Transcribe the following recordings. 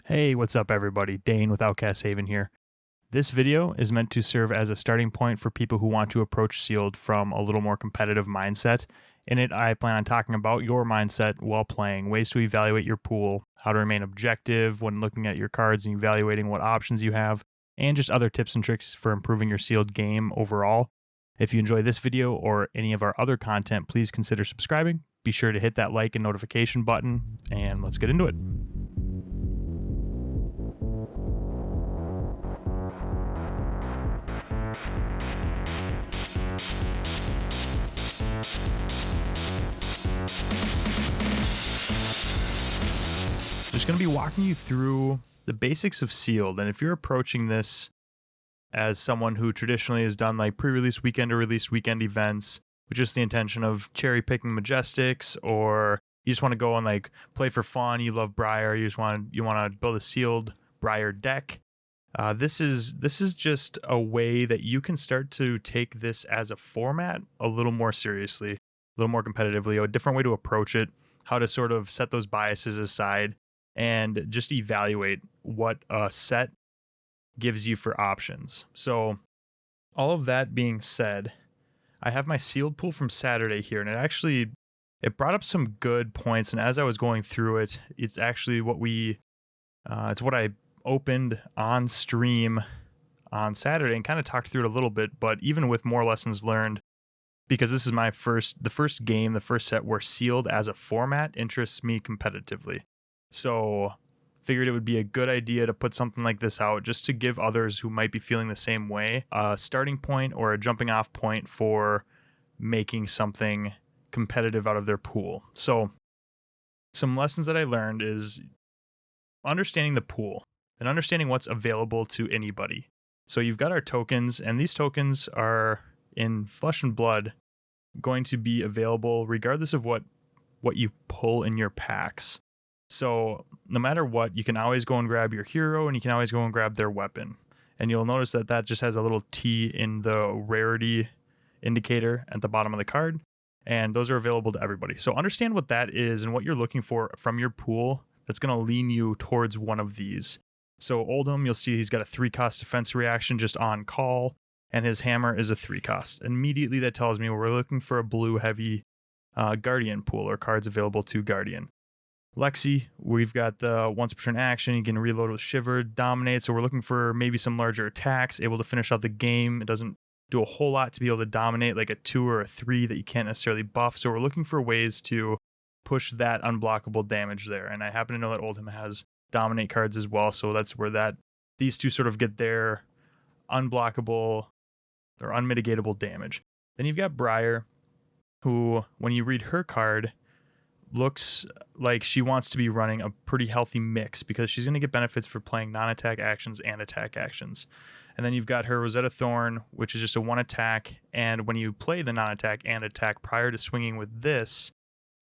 Hey, what's up everybody? Dane with Outcast Haven here. This video is meant to serve as a starting point for people who want to approach sealed from a little more competitive mindset. In it, I plan on talking about your mindset while playing, ways to evaluate your pool, how to remain objective when looking at your cards and evaluating what options you have, and just other tips and tricks for improving your sealed game overall. If you enjoy this video or any of our other content, please consider subscribing. Be sure to hit that like and notification button, and let's get into it. Just going to be walking you through the basics of sealed, and if you're approaching this as someone who traditionally has done like pre-release weekend or release weekend events with just the intention of cherry picking majestics, or you just want to go and like play for fun, you love Briar, you want to build a sealed Briar deck, this is just a way that you can start to take this as a format a little more seriously, a little more competitively, a different way to approach it, how to sort of set those biases aside and just evaluate what a set gives you for options. So all of that being said, I have my sealed pool from Saturday here, and it brought up some good points. And as I was going through it, it's actually it's what I opened on stream on Saturday and kind of talked through it a little bit, but even with more lessons learned, because this is the first game, the first set where sealed as a format interests me competitively. So figured it would be a good idea to put something like this out just to give others who might be feeling the same way a starting point or a jumping off point for making something competitive out of their pool. So some lessons that I learned is understanding the pool and understanding what's available to anybody. So you've got our tokens, and these tokens are in Flesh and Blood going to be available regardless of what you pull in your packs. So no matter what, you can always go and grab your hero, and you can always go and grab their weapon. And you'll notice that just has a little T in the rarity indicator at the bottom of the card, and those are available to everybody. So understand what that is and what you're looking for from your pool that's going to lean you towards one of these. So Oldham, you'll see he's got a 3-cost defense reaction just on call, and his hammer is a 3-cost. Immediately that tells me we're looking for a blue heavy Guardian pool, or cards available to Guardian. Lexi, we've got the once per turn action, you can reload with Shiver, Dominate, so we're looking for maybe some larger attacks, able to finish out the game. It doesn't do a whole lot to be able to dominate, like a 2 or a 3 that you can't necessarily buff, so we're looking for ways to push that unblockable damage there. And I happen to know that Oldham has Dominate cards as well, so that's where these two sort of get their unblockable or unmitigatable damage. Then you've got Briar, who, when you read her card, looks like she wants to be running a pretty healthy mix because she's going to get benefits for playing non-attack actions and attack actions. And then you've got her Rosetta Thorn, which is just a 1 attack, and when you play the non-attack and attack prior to swinging with this,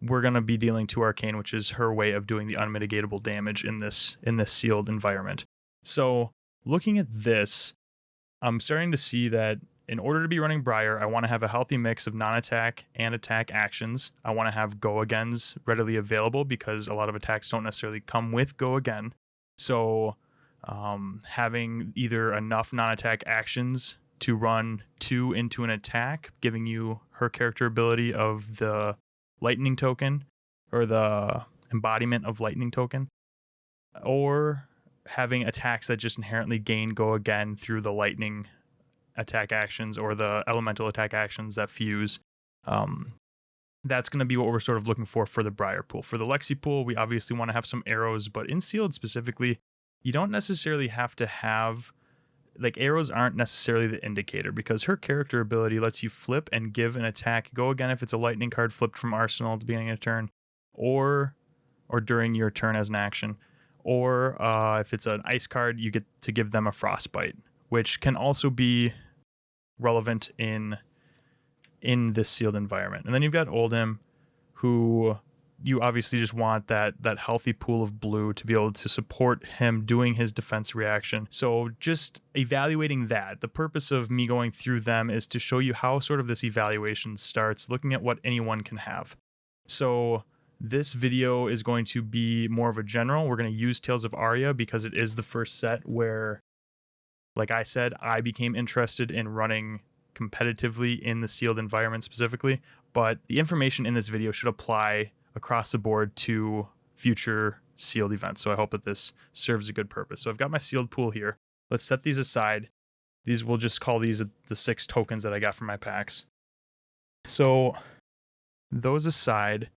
we're going to be dealing 2 Arcane, which is her way of doing the unmitigatable damage in this sealed environment. So looking at this, I'm starting to see that in order to be running Briar, I want to have a healthy mix of non-attack and attack actions. I want to have go-agains readily available because a lot of attacks don't necessarily come with go-again. So having either enough non-attack actions to run 2 into an attack, giving you her character ability of the lightning token, or the embodiment of lightning token, or having attacks that just inherently gain go-again through the lightning attack actions or the elemental attack actions that fuse. That's going to be what we're sort of looking for the Briar pool. For the Lexi pool, we obviously want to have some arrows, but in sealed specifically, you don't necessarily have to have, like, arrows aren't necessarily the indicator, because her character ability lets you flip and give an attack go again if it's a lightning card flipped from arsenal at the beginning of the turn, or during your turn as an action, or if it's an ice card, you get to give them a frostbite, which can also be relevant in this sealed environment. And then you've got Oldham, who you obviously just want that healthy pool of blue to be able to support him doing his defense reaction. So just evaluating that. The purpose of me going through them is to show you how sort of this evaluation starts, looking at what anyone can have. So This video is going to be more of a general. We're going to use Tales of Aria because it is the first set where, like I said, I became interested in running competitively in the sealed environment specifically, but the information in this video should apply across the board to future sealed events. So I hope that this serves a good purpose. So I've got my sealed pool here. Let's set these aside. These, we'll just call these the 6 tokens that I got from my packs. So those aside,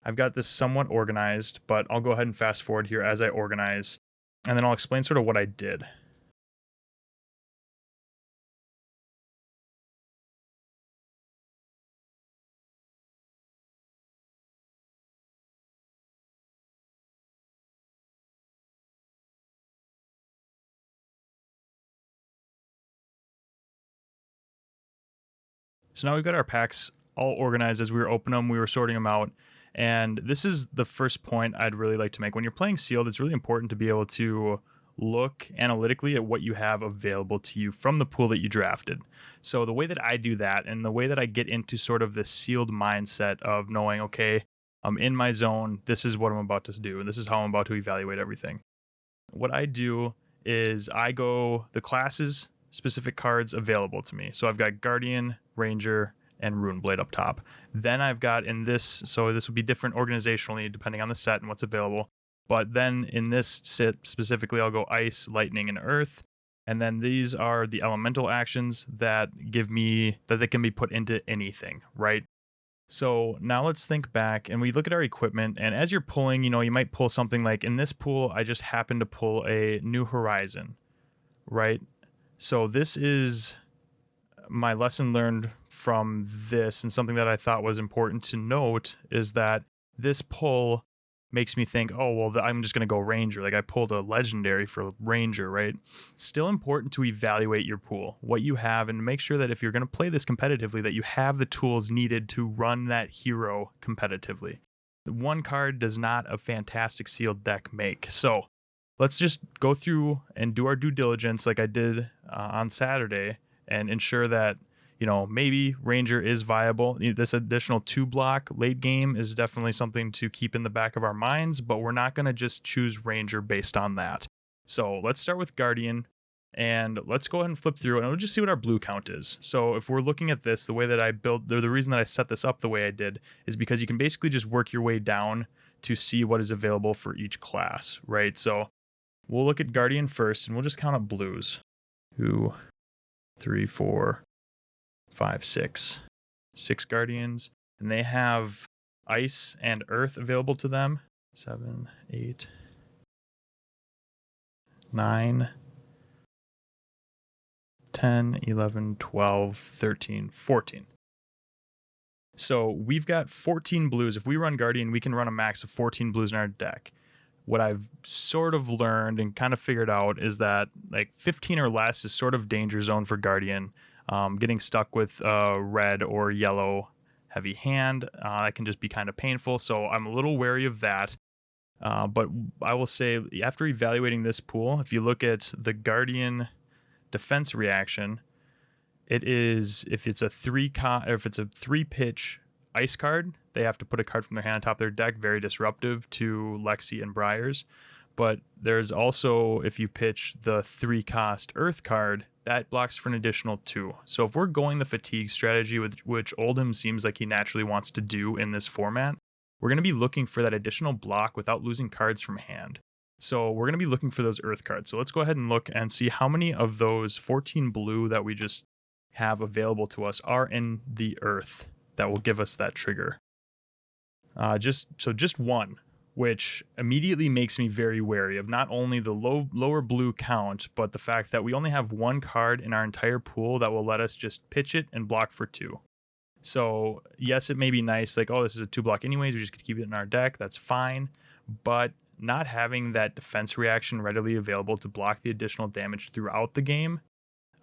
I've got this somewhat organized, but I'll go ahead and fast forward here as I organize, and then I'll explain sort of what I did. So now we've got our packs all organized. As we were opening them, we were sorting them out. And this is the first point I'd really like to make. When you're playing sealed, it's really important to be able to look analytically at what you have available to you from the pool that you drafted. So the way that I do that, and the way that I get into sort of this sealed mindset of knowing, okay, I'm in my zone, this is what I'm about to do, and this is how I'm about to evaluate everything. What I do is I go the classes specific cards available to me. So I've got Guardian, Ranger, and Runeblade up top. Then I've got in this, so this would be different organizationally depending on the set and what's available. But then in this set specifically, I'll go Ice, Lightning, and Earth. And then these are the elemental actions that give me, that they can be put into anything, right? So now let's think back and we look at our equipment. And as you're pulling, you might pull something like in this pool, I just happened to pull a New Horizon, right? So this is my lesson learned from this, and something that I thought was important to note is that this pull makes me think, oh, well, I'm just going to go Ranger. Like I pulled a legendary for Ranger, right? Still important to evaluate your pool, what you have, and make sure that if you're going to play this competitively, that you have the tools needed to run that hero competitively. One card does not a fantastic sealed deck make. So let's just go through and do our due diligence like I did on Saturday and ensure that, maybe Ranger is viable. This additional 2-block late game is definitely something to keep in the back of our minds, but we're not going to just choose Ranger based on that. So let's start with Guardian, and let's go ahead and flip through, and we'll just see what our blue count is. So if we're looking at this, the way that I built, the reason that I set this up the way I did is because you can basically just work your way down to see what is available for each class, right? So we'll look at Guardian first, and we'll just count up blues. 2, 3, 4, 5, 6. 6 Guardians. And they have Ice and Earth available to them. 7, 8, 9, 10, 11, 12, 13, 14. So we've got 14 blues. If we run Guardian, we can run a max of 14 blues in our deck. What I've sort of learned and kind of figured out is that like 15 or less is sort of danger zone for Guardian. Getting stuck with red or yellow heavy hand, that can just be kind of painful. So I'm a little wary of that. But I will say after evaluating this pool, if you look at the Guardian defense reaction, it is if it's a 3-pitch ice card, they have to put a card from their hand on top of their deck. Very disruptive to Lexi and Briars. But there's also, if you pitch the 3-cost Earth card, that blocks for an additional 2. So if we're going the fatigue strategy, which Oldham seems like he naturally wants to do in this format, we're going to be looking for that additional block without losing cards from hand. So we're going to be looking for those Earth cards. So let's go ahead and look and see how many of those 14 blue that we just have available to us are in the Earth that will give us that trigger. Just one, which immediately makes me very wary of not only the lower blue count, but the fact that we only have one card in our entire pool that will let us just pitch it and block for 2. So yes, it may be nice, like, oh, this is a 2-block anyways, we just get to keep it in our deck, that's fine. But not having that defense reaction readily available to block the additional damage throughout the game,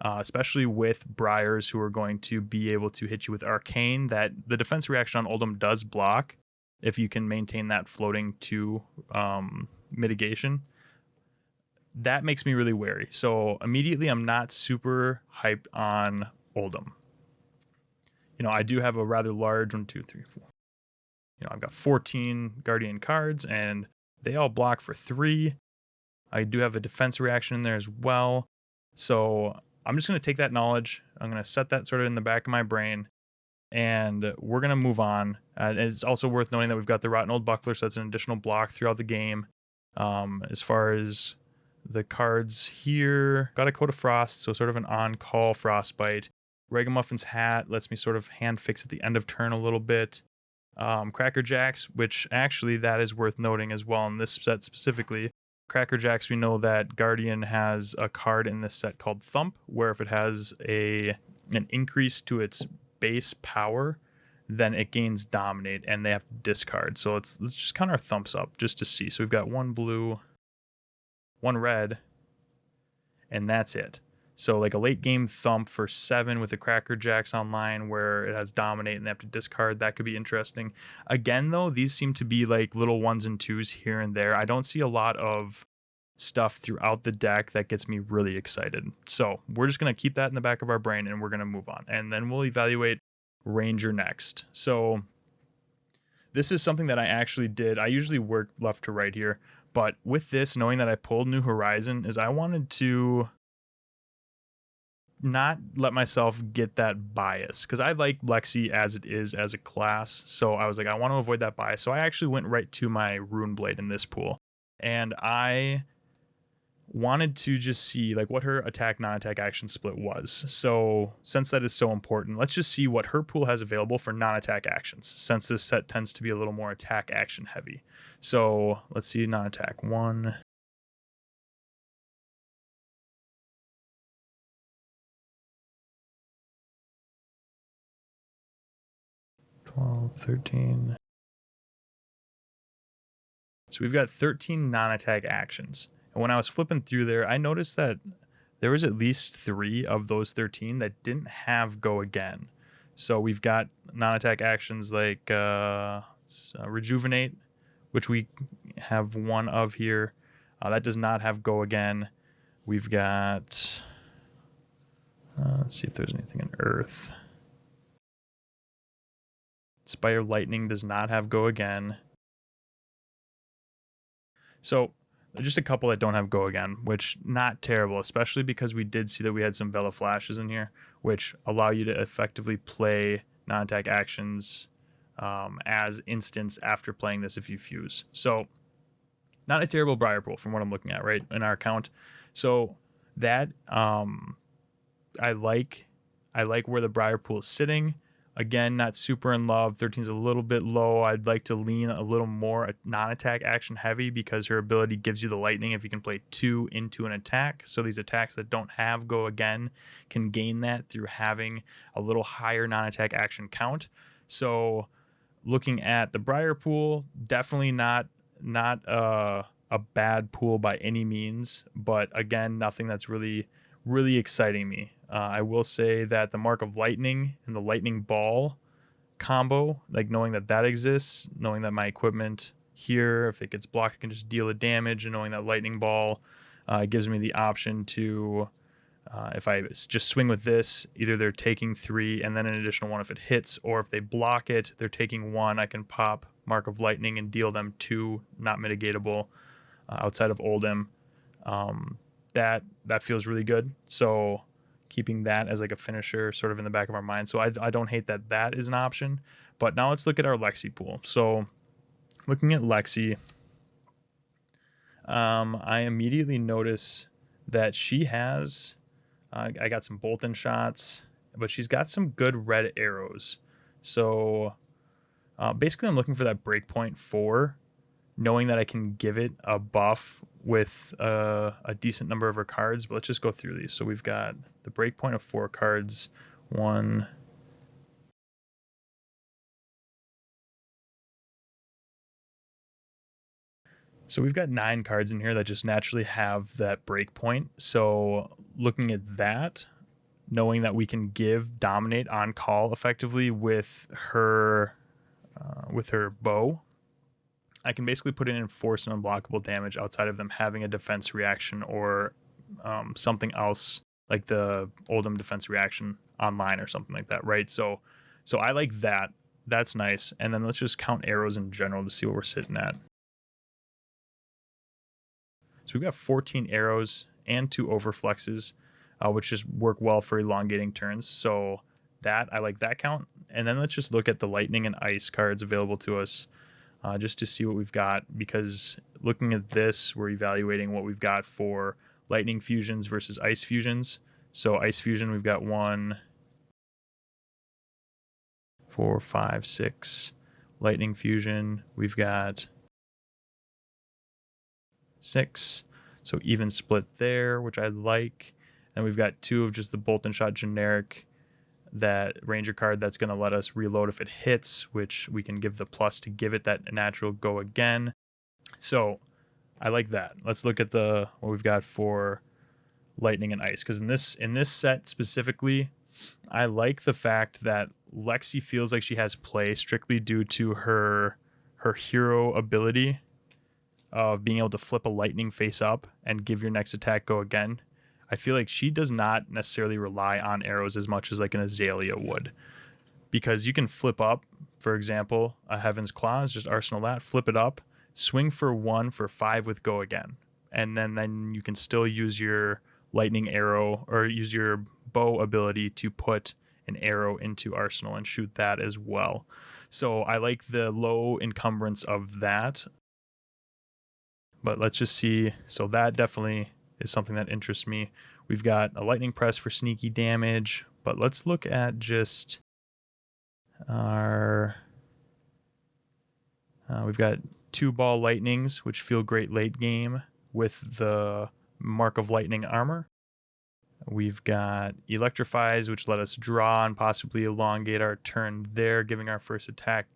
especially with Briars who are going to be able to hit you with Arcane, that the defense reaction on Oldham does block if you can maintain that floating 2 mitigation. That makes me really wary. So immediately I'm not super hyped on Oldham. I do have a rather large 1, 2, 3, 4. I've got 14 Guardian cards, and they all block for 3. I do have a defense reaction in there as well. So I'm just going to take that knowledge. I'm going to set that sort of in the back of my brain, and we're going to move on. And it's also worth noting that we've got the Rotten Old Buckler, so that's an additional block throughout the game. As far as the cards here, got a Coat of Frost, so sort of an on-call Frostbite. Ragamuffins Hat lets me sort of hand fix at the end of turn a little bit. Cracker Jacks, which actually that is worth noting as well in this set specifically. Cracker Jacks, we know that Guardian has a card in this set called Thump, where if it has an increase to its base power, then it gains Dominate, and they have to discard. So let's just count our Thumps up just to see. So we've got 1 blue, 1 red, and that's it. So like a late game Thump for 7 with the Cracker Jacks online where it has Dominate and they have to discard. That could be interesting. Again, though, these seem to be like little 1s and 2s here and there. I don't see a lot of stuff throughout the deck that gets me really excited. So we're just going to keep that in the back of our brain, and we're going to move on. And then we'll evaluate Ranger next. So this is something that I actually did. I usually work left to right here. But with this, knowing that I pulled New Horizon, is I wanted to not let myself get that bias, because I like Lexi as it is as a class. So I was like, I want to avoid that bias. So I actually went right to my runeblade in this pool, and I wanted to just see like what her attack non-attack action split was. So since that is so important, let's just see what her pool has available for non-attack actions, since this set tends to be a little more attack action heavy. So let's see, non-attack 1. 12, 13. So we've got 13 non-attack actions. And when I was flipping through there, I noticed that there was at least 3 of those 13 that didn't have Go Again. So we've got non-attack actions like Rejuvenate, which we have 1 of here. That does not have Go Again. We've got, let's see if there's anything in Earth. Spire Lightning does not have Go Again. So just a couple that don't have Go Again, which not terrible, especially because we did see that we had some Vela Flashes in here, which allow you to effectively play non-attack actions as instants after playing this if you fuse. So not a terrible Briar Pool from what I'm looking at right in our account. So that I like where the Briar Pool is sitting. Again, not super in love. 13 is a little bit low. I'd like to lean a little more non-attack action heavy, because her ability gives you the lightning if you can play 2 into an attack. So these attacks that don't have Go Again can gain that through having a little higher non-attack action count. So looking at the Briar Pool, definitely not a bad pool by any means, but again, nothing that's really exciting me. I will say that the Mark of Lightning and the Lightning Ball combo, like knowing that exists, knowing that my equipment here, if it gets blocked, I can just deal the damage, and knowing that Lightning Ball gives me the option to, if I just swing with this, either they're taking 3 and then an additional 1 if it hits, or if they block it, they're taking 1. I can pop Mark of Lightning and deal them 2, not mitigatable, outside of Oldham. That feels really good. So keeping that as like a finisher sort of in the back of our mind. So I don't hate that is an option. But now let's look at our Lexi pool. So looking at Lexi, I immediately notice that she has, I got some Bolton shots, but she's got some good red arrows. So basically I'm looking for that breakpoint 4, knowing that I can give it a buff with a decent number of her cards. But let's just go through these. So we've got the breakpoint of 4 cards. 1, so we've got 9 cards in here that just naturally have that breakpoint. So looking at that, knowing that we can give Dominate on call effectively with her bow, I can basically put in enforce and unblockable damage outside of them having a defense reaction or something else like the Oldham defense reaction online or something like that, right? So I like that that's nice. And then let's just count arrows in general to see what we're sitting at. So we've got 14 arrows and 2 overflexes, which just work well for elongating turns. So that, I like that count. And then let's just look at the lightning and ice cards available to us, just to see what we've got, because looking at this, we're evaluating what we've got for lightning fusions versus ice fusions. So ice fusion, we've got 1, 4, 5, 6. Lightning fusion, we've got 6. So even split there, which I like. And we've got 2 of just the bolt and shot generic, that ranger card that's going to let us reload if it hits, which we can give the plus to give it that natural go again. So I like that. Let's look at what we've got for lightning and ice, because in this set specifically, I like the fact that Lexi feels like she has play strictly due to her hero ability of being able to flip a lightning face up and give your next attack go again. I feel like she does not necessarily rely on arrows as much as like an Azalea would, because you can flip up, for example, a Heaven's Claws, just arsenal that, flip it up, swing for 1 for 5 with go again. And then you can still use your lightning arrow or use your bow ability to put an arrow into arsenal and shoot that as well. So I like the low encumbrance of that. But let's just see. So that definitely is something that interests me. We've got a lightning press for sneaky damage, but let's look at just our we've got 2 ball lightnings, which feel great late game with the Mark of Lightning armor. We've got electrifies, which let us draw and possibly elongate our turn there, giving our first attack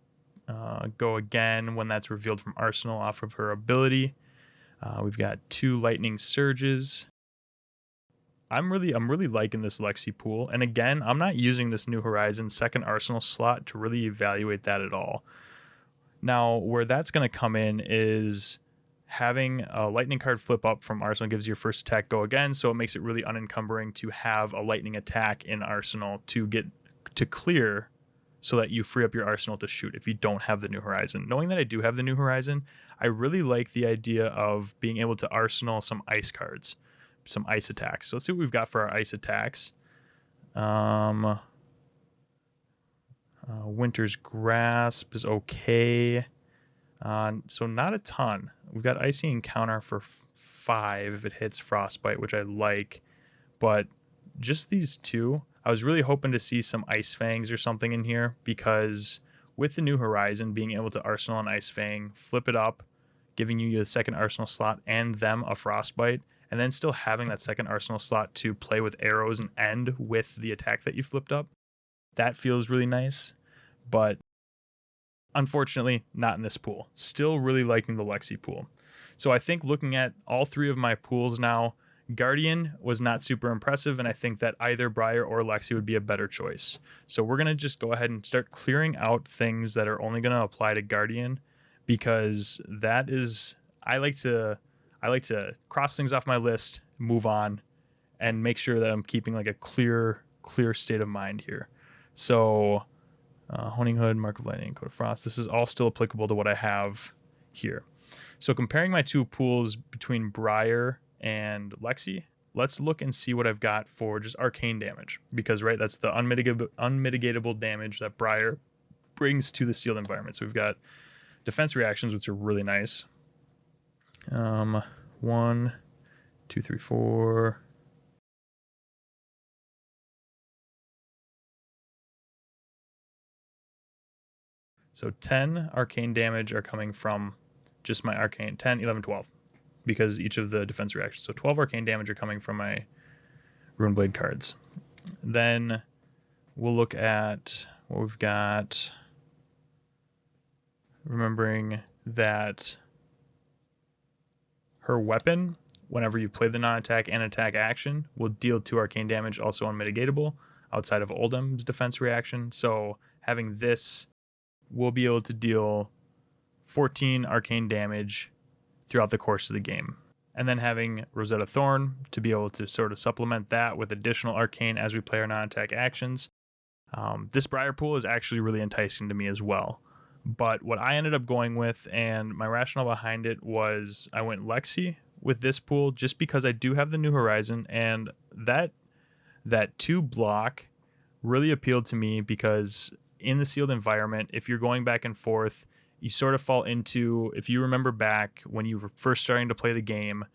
go again when that's revealed from arsenal off of her ability. We've got 2 lightning surges. I'm really liking this Lexi pool. And again, I'm not using this New Horizons second arsenal slot to really evaluate that at all. Now, where that's going to come in is having a lightning card flip up from arsenal gives your first attack go again, so it makes it really unencumbering to have a lightning attack in arsenal to get to clear, so that you free up your arsenal to shoot if you don't have the New Horizon. Knowing that I do have the New Horizon, I really like the idea of being able to arsenal some ice cards, some ice attacks. So let's see what we've got for our ice attacks. Winter's Grasp is okay. So not a ton. We've got Icy Encounter for 5 if it hits Frostbite, which I like. But just these 2, I was really hoping to see some Ice Fangs or something in here, because with the New Horizon, being able to arsenal an Ice Fang, flip it up, giving you the second arsenal slot and them a Frostbite, and then still having that second arsenal slot to play with arrows and end with the attack that you flipped up, that feels really nice. But unfortunately, not in this pool. Still really liking the Lexi pool. So I think looking at all 3 of my pools now, Guardian was not super impressive, and I think that either Briar or Lexi would be a better choice. So we're going to just go ahead and start clearing out things that are only going to apply to Guardian, because that is, I like to cross things off my list, move on, and make sure that I'm keeping like a clear state of mind here. So Honing Hood, Mark of Lightning, Code of Frost, this is all still applicable to what I have here. So comparing my 2 pools between Briar and Lexi, let's look and see what I've got for just arcane damage, because right, that's the unmitigatable damage that Briar brings to the sealed environment. So we've got defense reactions, which are really nice. 1, 2, 3, 4. So 10 arcane damage are coming from just my arcane, 10, 11, 12. Because each of the defense reactions. So 12 arcane damage are coming from my runeblade cards. Then we'll look at what we've got. Remembering that her weapon, whenever you play the non-attack and attack action, will deal 2 arcane damage, also unmitigatable, outside of Oldham's defense reaction. So having this, we'll be able to deal 14 arcane damage throughout the course of the game. And then having Rosetta Thorn to be able to sort of supplement that with additional arcane as we play our non-attack actions. This Briar pool is actually really enticing to me as well. But what I ended up going with, and my rationale behind it, was I went Lexi with this pool just because I do have the New Horizon, and that 2 block really appealed to me because in the sealed environment, if you're going back and forth, you sort of fall into, if you remember back when you were first starting to play the game,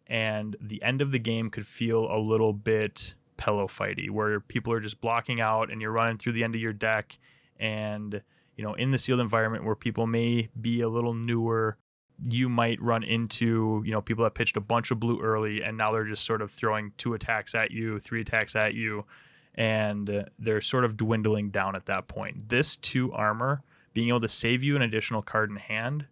and the end of the game could feel a little bit pillow fighty, where people are just blocking out and you're running through the end of your deck. And in the sealed environment where people may be a little newer, you might run into people that pitched a bunch of blue early, and now they're just sort of throwing 2 attacks at you, 3 attacks at you, and they're sort of dwindling down at that point. This 2 armor being able to save you an additional card in hand,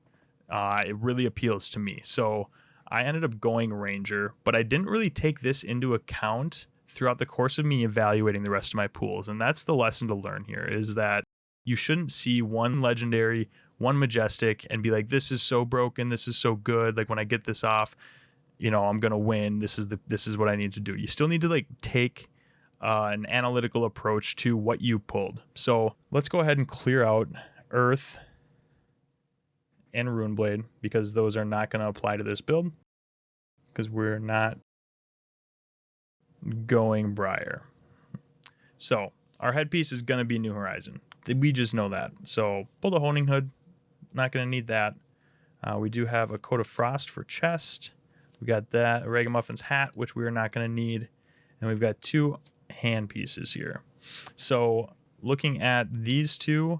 it really appeals to me. So I ended up going Ranger, but I didn't really take this into account throughout the course of me evaluating the rest of my pools. And that's the lesson to learn here, is that you shouldn't see one legendary, one majestic, and be like, this is so broken, this is so good, like when I get this off, I'm gonna win. This is what I need to do. You still need to take an analytical approach to what you pulled. So let's go ahead and clear out Earth and Runeblade, because those are not going to apply to this build, because we're not going Briar. So our headpiece is going to be New Horizon. We just know that. So pull the Honing Hood. Not going to need that. We do have a Coat of Frost for chest. We got that. A Ragamuffins hat, which we are not going to need. And we've got 2 hand pieces here. So looking at these 2,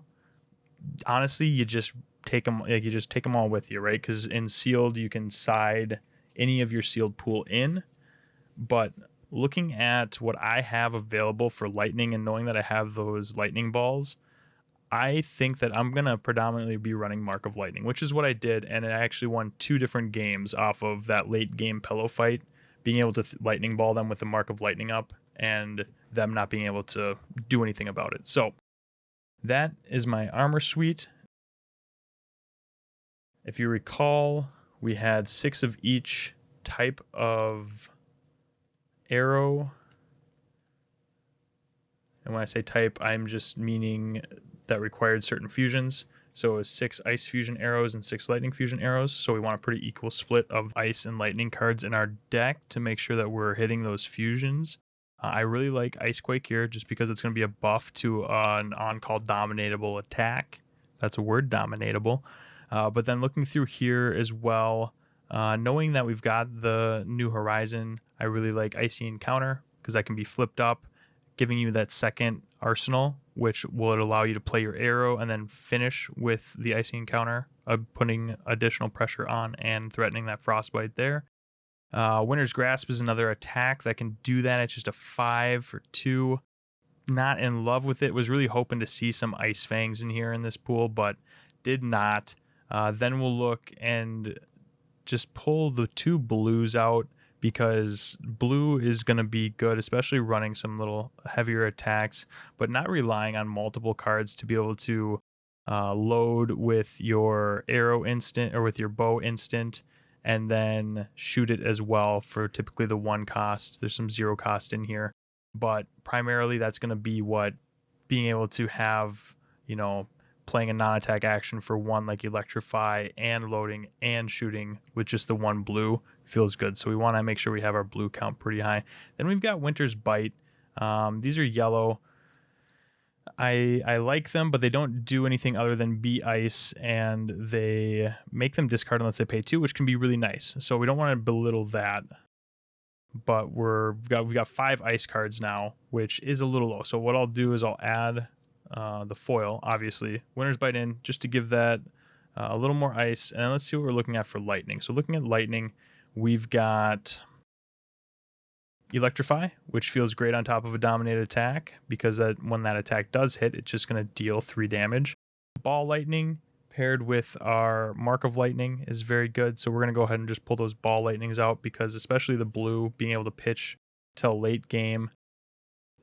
honestly, you just take them all with you, right? Because in sealed, you can side any of your sealed pool in. But looking at what I have available for lightning and knowing that I have those lightning balls, I think that I'm going to predominantly be running Mark of Lightning, which is what I did. And I actually won 2 different games off of that late game pillow fight, being able to lightning ball them with the Mark of Lightning up and them not being able to do anything about it. So that is my armor suite. If you recall, we had 6 of each type of arrow. And when I say type, I'm just meaning that required certain fusions. So it was 6 ice fusion arrows and 6 lightning fusion arrows. So we want a pretty equal split of ice and lightning cards in our deck to make sure that we're hitting those fusions. I really like Icequake here just because it's going to be a buff to an on-call dominatable attack. That's a word, dominatable. But then looking through here as well, knowing that we've got the New Horizon, I really like Icy Encounter because that can be flipped up, giving you that second arsenal, which will allow you to play your arrow and then finish with the Icy Encounter, putting additional pressure on and threatening that frostbite there. Winter's Grasp is another attack that can do that. It's just a 5 for 2. Not in love with it. Was really hoping to see some Ice Fangs in here in this pool, but did not. Then we'll look and just pull the 2 blues out, because blue is going to be good, especially running some little heavier attacks, but not relying on multiple cards to be able to load with your arrow instant or with your bow instant, and then shoot it as well for typically the 1 cost. There's some 0 cost in here, but primarily that's going to be what being able to have, playing a non-attack action for 1 like Electrify and loading and shooting with just the 1 blue feels good. So we want to make sure we have our blue count pretty high. Then we've got Winter's Bite. These are yellow. I like them, but they don't do anything other than be ice, and they make them discard unless they pay 2, which can be really nice. So we don't want to belittle that. But we've got 5 ice cards now, which is a little low. So what I'll do is I'll add the foil, obviously, Winter's Bite in, just to give that a little more ice. And then let's see what we're looking at for lightning. So looking at lightning, we've got Electrify, which feels great on top of a dominated attack, because when that attack does hit, it's just going to deal 3 damage. Ball Lightning paired with our Mark of Lightning is very good. So we're going to go ahead and just pull those Ball Lightnings out, because especially the blue, being able to pitch till late game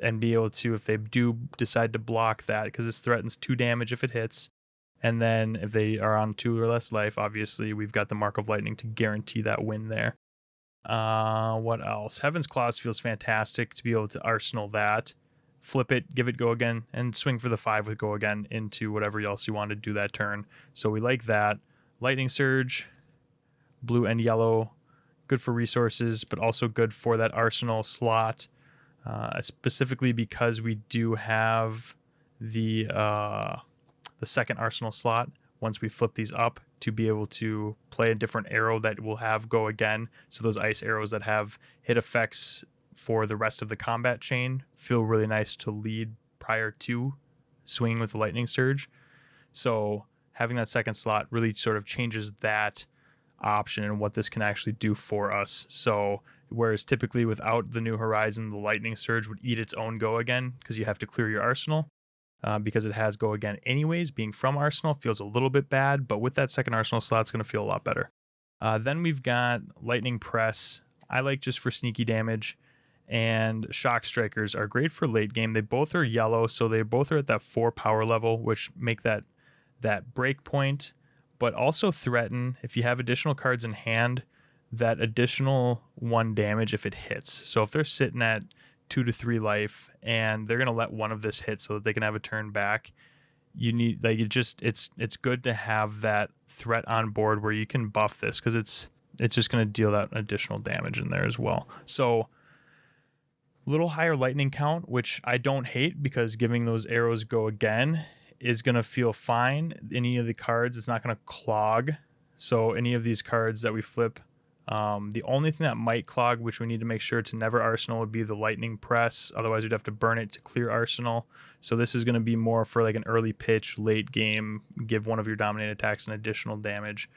and be able to, if they do decide to block that, because this threatens 2 damage if it hits. And then if they are on 2 or less life, obviously we've got the Mark of Lightning to guarantee that win there. What else? Heaven's Claws feels fantastic to be able to arsenal that. flip it, give it go again, and swing for the 5 with go again into whatever else you want to do that turn. So we like that. Lightning Surge, blue and yellow, good for resources, but also good for that arsenal slot, specifically because we do have the second arsenal slot once we flip these up to be able to play a different arrow that will have go again. So those ice arrows that have hit effects for the rest of the combat chain feel really nice to lead prior to swinging with the lightning surge. So having that second slot really sort of changes that option and what this can actually do for us. So whereas typically without the New Horizon, the lightning surge would eat its own go again because you have to clear your arsenal. Because it has go again anyways, being from arsenal feels a little bit bad, but with that second arsenal slot, it's going to feel a lot better. Then we've got lightning press. I like just for sneaky damage, and shock strikers are great for late game. They both are yellow, so they both are at that 4 power level, which make that break point, but also threaten, if you have additional cards in hand, that additional 1 damage if it hits. So if they're sitting at 2 to 3 life and they're going to let one of this hit so that they can have a turn back, you need, like, it's good to have that threat on board where you can buff this, because it's just going to deal that additional damage in there as well. So a little higher lightning count, which I don't hate, because giving those arrows go again is going to feel fine. Any of the cards, it's not going to clog. So any of these cards that we flip, the only thing that might clog, which we need to make sure to never arsenal, would be the lightning press. Otherwise we'd have to burn it to clear arsenal. So this is going to be more for like an early pitch, late game, give one of your dominate attacks an additional damage,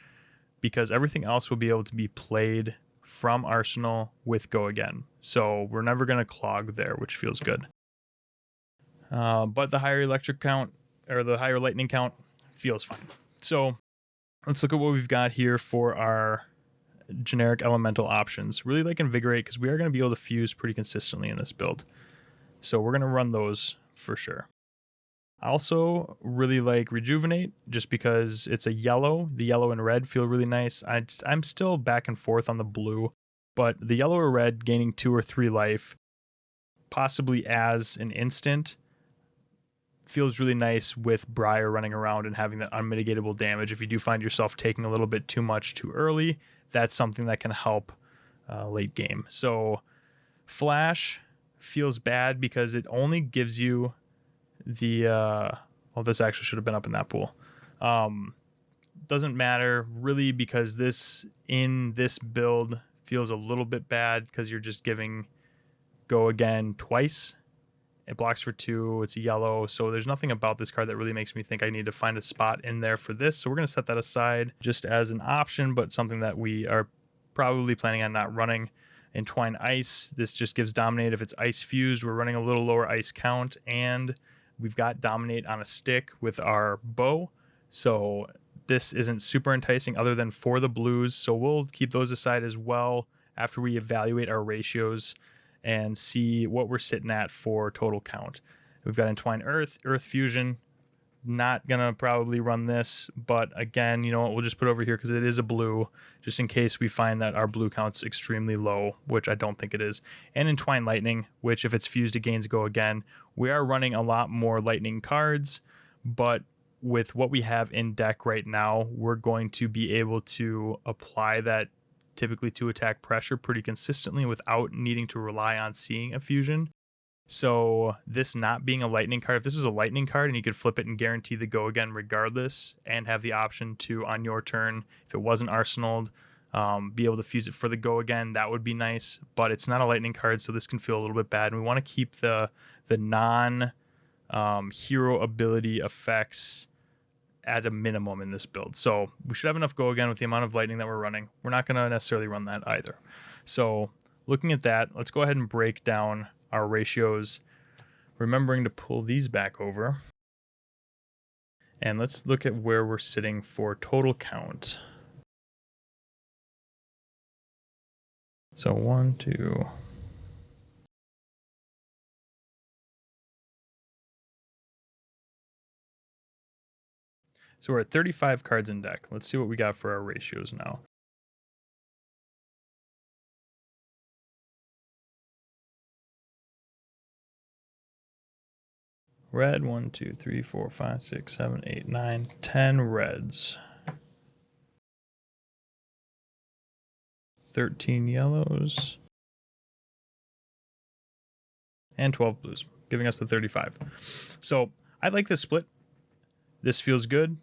because everything else will be able to be played from arsenal with go again. So we're never going to clog there, which feels good. But the higher electric count, or the higher lightning count, feels fine. So let's look at what we've got here for our generic elemental options. Really like Invigorate, because we are going to be able to fuse pretty consistently in this build. So we're going to run those for sure. I also really like Rejuvenate, just because it's a yellow. The yellow and red feel really nice. I'm still back and forth on the blue, but the yellow or red gaining 2 or 3 life, possibly as an instant, feels really nice with Briar running around and having that unmitigatable damage. If you do find yourself taking a little bit too much too early, that's something that can help late game. So Flash feels bad because it only gives you the well, this actually should have been up in that pool. Doesn't matter really, because this in this build feels a little bit bad because you're just giving go again twice. It blocks for 2. It's a yellow. So there's nothing about this card that really makes me think I need to find a spot in there for this. So we're going to set that aside just as an option, but something that we are probably planning on not running. Entwine Ice. This just gives Dominate if it's ice fused. We're running a little lower ice count, and we've got Dominate on a stick with our bow. So this isn't super enticing other than for the blues. So we'll keep those aside as well after we evaluate our ratios and see what we're sitting at for total count. We've got Entwine Earth, Earth Fusion. Not gonna probably run this, but again, you know what, we'll just put it over here because it is a blue, just in case we find that our blue count's extremely low, which I don't think it is. And Entwine Lightning, which if it's fused, it gains go again. We are running a lot more lightning cards, but with what we have in deck right now, we're going to be able to apply that typically 2 attack pressure pretty consistently without needing to rely on seeing a fusion. So this not being a lightning card, if this was a lightning card and you could flip it and guarantee the go again regardless, and have the option to, on your turn, if it wasn't arsenaled, be able to fuse it for the go again, that would be nice. But it's not a lightning card, so this can feel a little bit bad. And we want to keep the non hero ability effects at a minimum in this build. So we should have enough go again with the amount of lightning that we're running. We're not going to necessarily run that either. So looking at that, let's go ahead and break down our ratios, remembering to pull these back over. And let's look at where we're sitting for total count. So 1, 2. So we're at 35 cards in deck. Let's see what we got for our ratios now. Red, 1, 2, 3, 4, 5, 6, 7, 8, 9, 10 reds. 13 yellows. And 12 blues, giving us the 35. So I like this split. This feels good.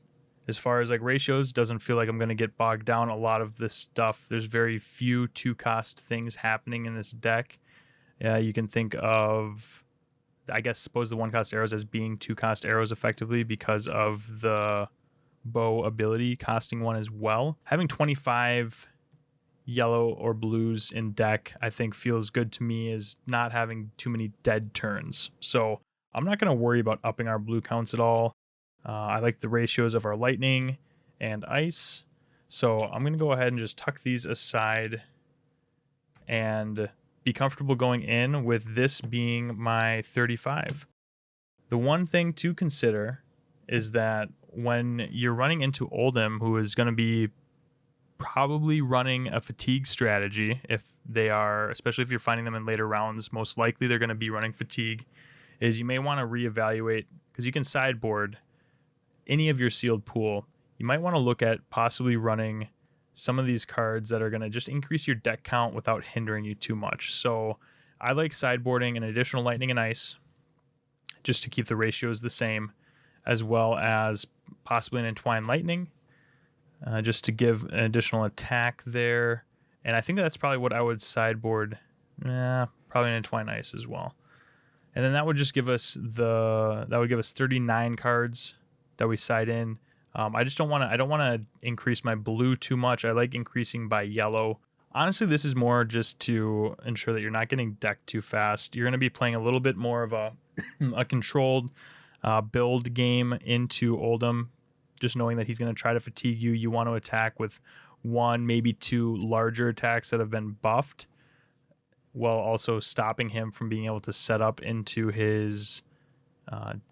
As far as like ratios, doesn't feel like I'm going to get bogged down a lot of this stuff. There's very few 2-cost things happening in this deck. You can think of, I guess, suppose the 1-cost arrows as being 2-cost arrows effectively because of the bow ability costing 1 as well. Having 25 yellow or blues in deck, I think feels good to me, is not having too many dead turns. So I'm not going to worry about upping our blue counts at all. I like the ratios of our lightning and ice. So I'm going to go ahead and just tuck these aside and be comfortable going in with this being my 35. The one thing to consider is that when you're running into Oldhim, who is going to be probably running a fatigue strategy, if they are, especially if you're finding them in later rounds, most likely they're going to be running fatigue, is you may want to reevaluate, because you can sideboard any of your sealed pool. You might want to look at possibly running some of these cards that are going to just increase your deck count without hindering you too much. So I like sideboarding an additional lightning and ice just to keep the ratios the same, as well as possibly an entwined lightning just to give an additional attack there. And I think that's probably what I would sideboard. Probably an entwined ice as well. And then that would just give us 39 cards that we side in. I don't want to increase my blue too much. I like increasing by yellow. Honestly, this is more just to ensure that you're not getting decked too fast. You're going to be playing a little bit more of a controlled build game into Oldhim. Just knowing that he's going to try to fatigue you. You want to attack with 1, maybe 2 larger attacks that have been buffed, while also stopping him from being able to set up into his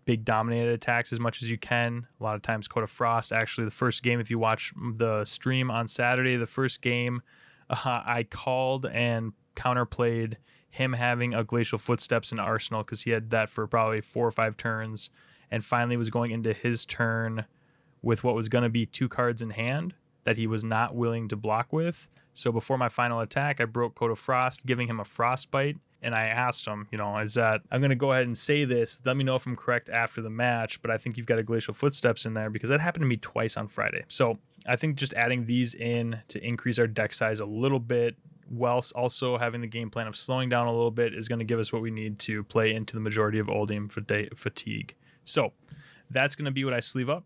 big dominated attacks as much as you can. A lot of times Coat of Frost, actually the first game, if you watch the stream on Saturday, the first game, I called and counterplayed him having a Glacial Footsteps in Arsenal because he had that for probably 4 or 5 turns, and finally was going into his turn with what was going to be 2 cards in hand that he was not willing to block with. So before my final attack, I broke Coat of Frost, giving him a Frostbite. And I asked him, is that, I'm going to go ahead and say this, let me know if I'm correct after the match, but I think you've got a Glacial Footsteps in there, because that happened to me twice on Friday. So I think just adding these in to increase our deck size a little bit, whilst also having the game plan of slowing down a little bit, is going to give us what we need to play into the majority of Oldhim fatigue. So that's going to be what I sleeve up.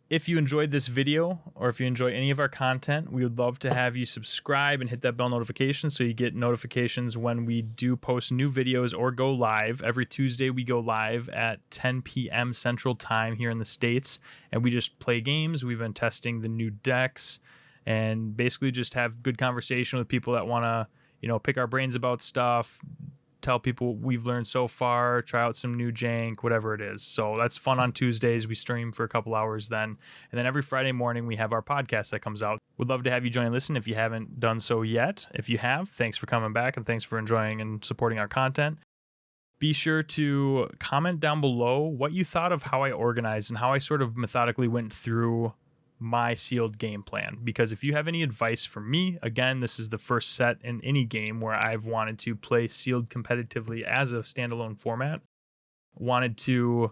If you enjoyed this video, or if you enjoy any of our content, we would love to have you subscribe and hit that bell notification so you get notifications when we do post new videos or go live. Every Tuesday we go live at 10 p.m. Central Time here in the States, and we just play games. We've been testing the new decks and basically just have good conversation with people that want to, pick our brains about stuff, tell people what we've learned so far, try out some new jank, whatever it is. So that's fun on Tuesdays. We stream for a couple hours then. And then every Friday morning, we have our podcast that comes out. Would love to have you join and listen if you haven't done so yet. If you have, thanks for coming back and thanks for enjoying and supporting our content. Be sure to comment down below what you thought of how I organized and how I sort of methodically went through my sealed game plan, because if you have any advice for me, again, this is the first set in any game where I've wanted to play sealed competitively as a standalone format, wanted to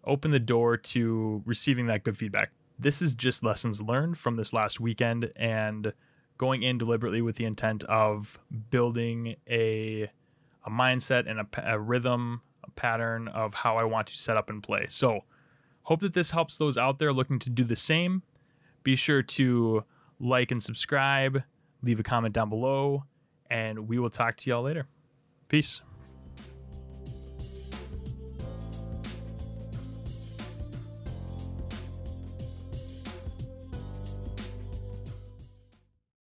open the door to receiving that good feedback. This is just lessons learned from this last weekend and going in deliberately with the intent of building a mindset and a rhythm, a pattern of how I want to set up and play. So hope that this helps those out there looking to do the same. Be sure to like and subscribe, leave a comment down below, and we will talk to y'all later. Peace.